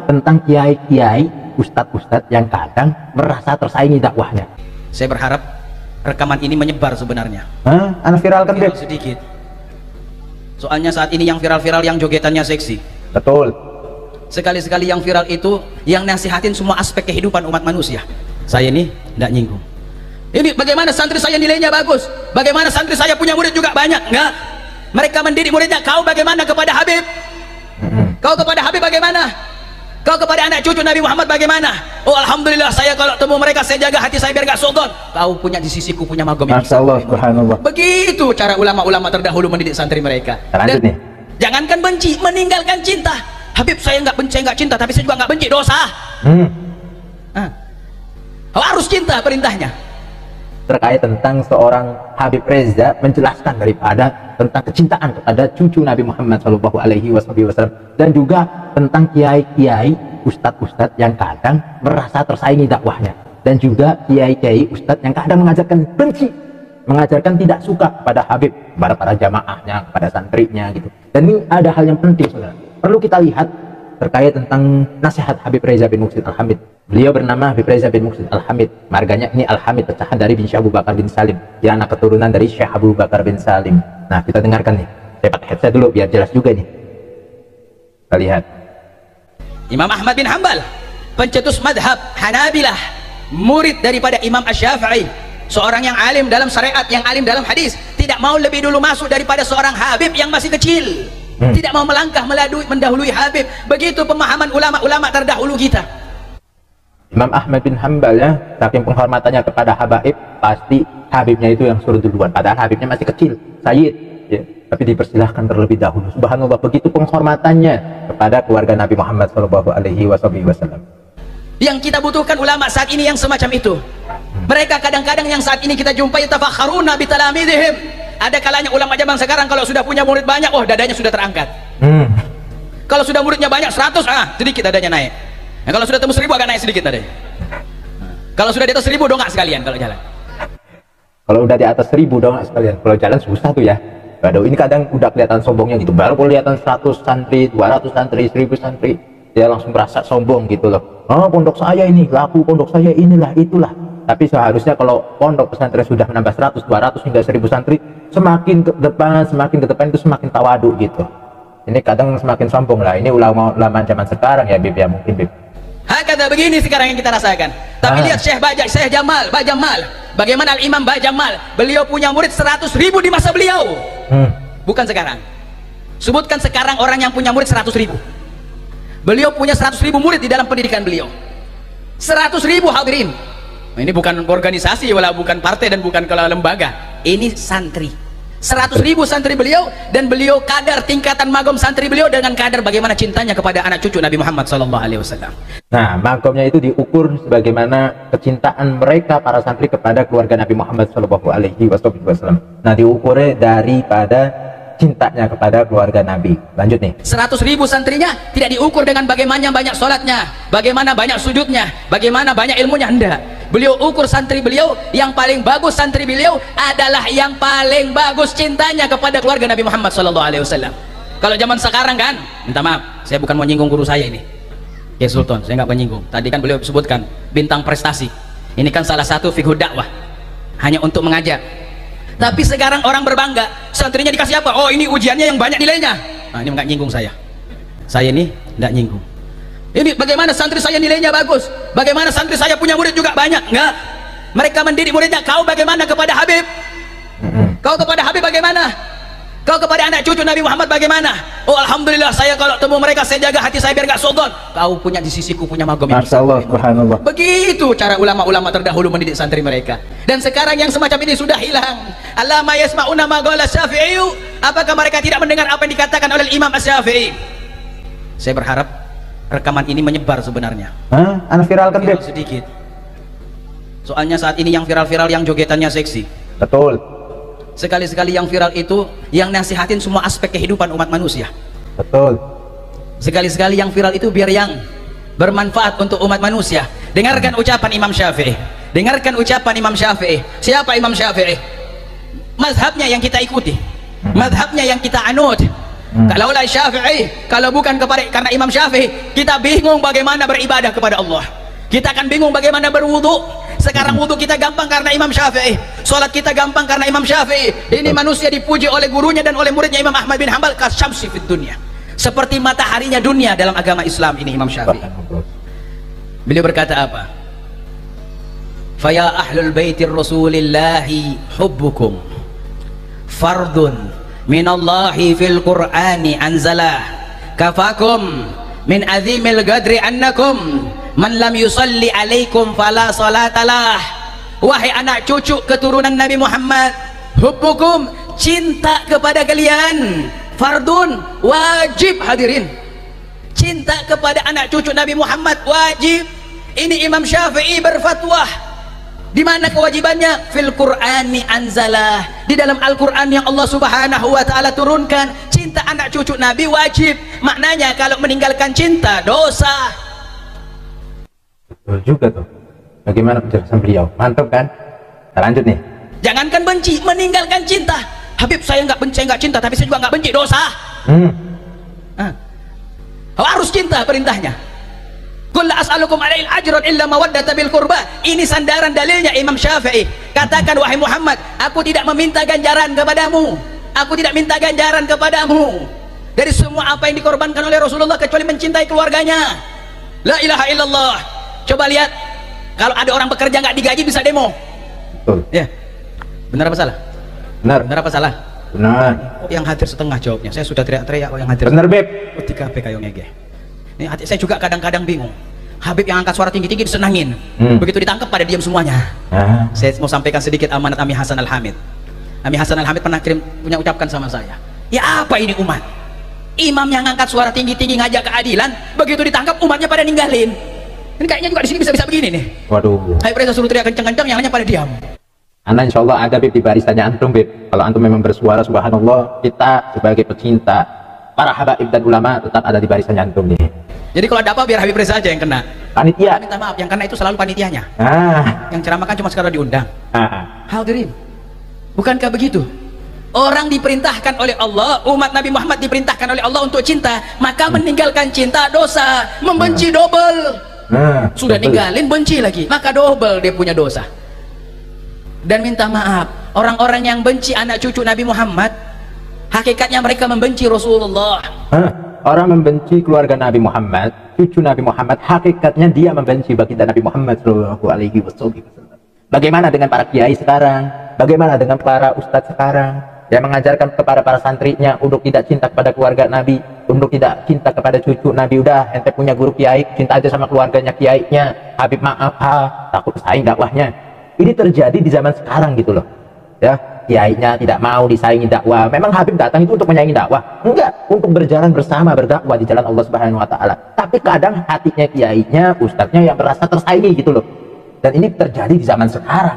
tentang kiai-kiai, ustadz-ustadz yang kadang merasa tersaingi dakwahnya. Saya berharap rekaman ini menyebar sebenarnya. Anak viralkan viral sedikit. Soalnya saat ini yang viral-viral yang jogetannya seksi. Betul. Sekali-sekali yang viral itu yang nasihatin semua aspek kehidupan umat manusia. Saya ini tidak nyinggung. Ini bagaimana santri saya nilainya bagus, bagaimana santri saya punya murid juga banyak. Enggak, mereka mendidik muridnya. Kau bagaimana kepada Habib? Kau kepada Habib bagaimana? Kau kepada anak cucu Nabi Muhammad bagaimana? Oh alhamdulillah, saya kalau temu mereka saya jaga hati saya biar gak sudon. Kau punya di sisiku punya magom yang Masya Allah, subhanallah. Begitu cara ulama-ulama terdahulu mendidik santri mereka. Lanjut nih. Jangankan benci, meninggalkan cinta. Habib saya nggak benci, nggak cinta, tapi saya juga nggak benci, dosa. Harus cinta perintahnya. Terkait tentang seorang Habib Reza menjelaskan daripada tentang kecintaan kepada cucu Nabi Muhammad Shallallahu Alaihi Wasallam dan juga tentang kiai-kiai, ustadz-ustadz yang kadang merasa tersaingi dakwahnya dan juga kiai-kiai ustadz yang kadang mengajarkan benci, mengajarkan tidak suka kepada Habib, kepada para jamaahnya, kepada santrinya gitu. Dan ini ada hal yang penting, saudara. Perlu kita lihat terkait tentang nasihat Habib Reza bin Muhsin Al-Hamid. Beliau bernama Habib Reza bin Muhsin Al-Hamid. Marganya ini Al-Hamid, pecahan dari bin Syekh Abu Bakar bin Salim. Dia anak keturunan dari Syekh Abu Bakar bin Salim. Nah, kita dengarkan nih. Saya pakai headset dulu biar jelas juga nih. Kita lihat. Imam Ahmad bin Hanbal, pencetus madhab Hanabilah, murid daripada Imam Asy-Syafi'i, seorang yang alim dalam syariat, yang alim dalam hadis, tidak mau lebih dulu masuk daripada seorang Habib yang masih kecil. Tidak mau melangkah mendahului Habib. Begitu pemahaman ulama-ulama terdahulu kita. Imam Ahmad bin Hanbal ya, saking penghormatannya kepada Habaib, pasti Habibnya itu yang suruh duluan. Padahal Habibnya masih kecil, Sayyid, ya. Tapi dipersilahkan terlebih dahulu. Subhanallah, begitu penghormatannya kepada keluarga Nabi Muhammad Shallallahu Alaihi Wasallam. Yang kita butuhkan ulama saat ini yang semacam itu. Mereka kadang-kadang yang saat ini kita jumpai tafakharuna bi talamidihim. Ada kalanya ulama zaman sekarang kalau sudah punya murid banyak, oh dadanya sudah terangkat. Kalau sudah muridnya banyak 100, sedikit dadanya naik. Nah, kalau sudah temu 1000 agak naik sedikit dadanya. Kalau sudah di atas 1000 dongak sekalian kalau jalan. Kalau udah di atas 1000 dongak sekalian. Kalau jalan susah tuh ya. Waduh, ini kadang udah kelihatan sombongnya gitu. Baru kelihatan 100 santri, 200 santri, 1000 santri, dia langsung merasa sombong gitu loh. Oh, pondok saya ini laku, pondok saya inilah itulah. Tapi seharusnya kalau pondok pesantren sudah menambah 100, 200 hingga 1000 santri, semakin ke depan itu semakin tawadu gitu. Ini kadang semakin sombong lah. Ini ulama zaman sekarang ya, Bib ya, mungkin Bib. Hakata begini sekarang yang kita rasakan. Tapi lihat Syekh Jamal, bagaimana Al-Imam Jamal, beliau punya murid 100.000 di masa beliau. Bukan sekarang. Sebutkan sekarang orang yang punya murid 100.000. Beliau punya 100.000 murid di dalam pendidikan beliau. 100.000 hadirin. Ini bukan organisasi, bukan partai dan bukan lembaga. Ini santri. 100.000 santri beliau, dan beliau kadar tingkatan magom santri beliau dengan kadar bagaimana cintanya kepada anak cucu Nabi Muhammad SAW. Nah, magomnya itu diukur sebagaimana kecintaan mereka para santri kepada keluarga Nabi Muhammad SAW. Nah, diukurnya daripada cintanya kepada keluarga Nabi. Lanjut nih. 100.000 santrinya tidak diukur dengan bagaimana banyak sholatnya, bagaimana banyak sujudnya, bagaimana banyak ilmunya. Enggak. Beliau ukur santri beliau, yang paling bagus santri beliau adalah yang paling bagus cintanya kepada keluarga Nabi Muhammad SAW. Kalau zaman sekarang kan, minta maaf, saya bukan mau nyinggung guru saya ini, ya Sultan, saya nggak menyinggung. Tadi kan beliau sebutkan bintang prestasi. Ini kan salah satu fikih dakwah, hanya untuk mengajar. Tapi sekarang orang berbangga, santrinya dikasih apa? Oh, ini ujiannya yang banyak nilainya. Nah, ini nggak nyinggung saya. Saya ini nggak nyinggung. Ini bagaimana santri saya nilainya bagus, bagaimana santri saya punya murid juga banyak. Enggak, mereka mendidik muridnya. Kau bagaimana kepada Habib? Kau kepada Habib bagaimana? Kau kepada anak cucu Nabi Muhammad bagaimana? Oh alhamdulillah, saya kalau temu mereka saya jaga hati saya biar gak sudon. Kau punya di sisiku punya magom yang Masya Allah, subhanallah. Begitu cara ulama-ulama terdahulu mendidik santri mereka. Dan sekarang yang semacam ini sudah hilang. Allama yasma'una ma qala Syafi'i. Apakah mereka tidak mendengar apa yang dikatakan oleh Imam Asy-Syafi'i? Saya berharap rekaman ini menyebar sebenarnya. Anak viralkan viral sedikit. Soalnya saat ini yang viral-viral yang jogetannya seksi. Betul. Sekali-sekali yang viral itu yang nasihatin semua aspek kehidupan umat manusia. Betul. Sekali-sekali yang viral itu biar yang bermanfaat untuk umat manusia. Dengarkan ucapan Imam Syafi'i. Dengarkan ucapan Imam Syafi'i. Siapa Imam Syafi'i? Mazhabnya yang kita ikuti, mazhabnya yang kita anut. Kalaulah Syafi'i, kalau bukan karena Imam Syafi'i, kita bingung bagaimana beribadah kepada Allah. Kita akan bingung bagaimana berwudu. Sekarang wudu kita gampang karena Imam Syafi'i, salat kita gampang karena Imam Syafi'i. Ini manusia dipuji oleh gurunya dan oleh muridnya Imam Ahmad bin Hanbal, kasyamsi fid dunya, seperti mataharinya dunia dalam agama Islam ini Imam Syafi'i. Beliau berkata apa? Faya ahlul baitir rasulillahi hubbukum fardun minallahi fil qur'ani anzalah kafakum min azimil gadri annakum man lam yusalli alaikum fala salatalah. Wahai anak cucu keturunan Nabi Muhammad, hubbukum, cinta kepada kalian, fardun, wajib. Hadirin, cinta kepada anak cucu Nabi Muhammad wajib. Ini Imam Syafi'i berfatwa. Di mana kewajibannya? Fil Qur'ani anzalah, di dalam Al-Qur'an yang Allah Subhanahu wa taala turunkan. Cinta anak cucu Nabi wajib. Maknanya kalau meninggalkan cinta dosa. Betul juga tuh. Bagaimana penjelasan beliau? Mantap kan? Kita lanjut nih. Jangankan benci, meninggalkan cinta. Habib, saya nggak benci, nggak cinta, tapi saya juga nggak benci, dosa. Harus cinta perintahnya. Qul la as'alukum alaihil ajran illa mawaddata bil qurba. Ini sandaran dalilnya Imam Syafi'i. Katakan, wahai Muhammad, aku tidak meminta ganjaran kepadamu. Aku tidak minta ganjaran kepadamu dari semua apa yang dikorbankan oleh Rasulullah kecuali mencintai keluarganya. La ilaha illallah. Coba lihat, kalau ada orang bekerja nggak digaji bisa demo. Betul. Ya. Benar apa salah? Benar. Benar apa salah? Benar. Yang hadir setengah jawabnya. Saya sudah teriak-teriak yang hadir. Benar, Beb. Ketika PKY ngege. Ini hati saya juga kadang-kadang bingung. Habib yang angkat suara tinggi-tinggi disenangin. Begitu ditangkap pada diam semuanya. Saya mau sampaikan sedikit amanat Ami Hasan Al-Hamid. Ami Hasan Al-Hamid pernah punya ucapkan sama saya. Ya apa ini umat? Imam yang angkat suara tinggi-tinggi ngajak keadilan, begitu ditangkap umatnya pada ninggalin. Ini kayaknya juga di sini bisa begini nih. Waduh. Habib Reza suruh teriak kencang-kencang, yang lainnya pada diam. Anda insya Allah ada, Beb, di barisannya antum, Beb. Kalau antum memang bersuara, subhanallah, kita sebagai pecinta para habaib dan ulama tetap ada di barisannya antum nih. Jadi kalau ada apa biar Habib Reza aja yang kena. Panitia. Minta maaf, yang kena itu selalu panitianya. Yang ceramah kan cuma sekarang diundang. Hadirin, bukankah begitu? Orang diperintahkan oleh Allah, umat Nabi Muhammad diperintahkan oleh Allah untuk cinta, maka meninggalkan cinta dosa, membenci double. Sudah ninggalin benci lagi, maka double dia punya dosa. Dan minta maaf, orang-orang yang benci anak cucu Nabi Muhammad, hakikatnya mereka membenci Rasulullah. Orang membenci keluarga Nabi Muhammad, cucu Nabi Muhammad, hakikatnya dia membenci baginda Nabi Muhammad Shallallahu Alaihi Wasallam. Bagaimana dengan para kiai sekarang? Bagaimana dengan para ustadz sekarang yang mengajarkan kepada para santrinya untuk tidak cinta kepada keluarga Nabi, untuk tidak cinta kepada cucu Nabi? Udah, ente punya guru kiai, cinta aja sama keluarganya kiainya. Habib maaf, takut saing dakwahnya. Ini terjadi di zaman sekarang gitu loh, ya. Kiainya tidak mau disaingi dakwah. Memang Habib datang itu untuk menyaingi dakwah? Enggak, untuk berjalan bersama berdakwah di jalan Allah Subhanahu wa taala. Tapi kadang hatinya kiainya, ustadznya yang merasa tersaingi gitu loh. Dan ini terjadi di zaman sekarang.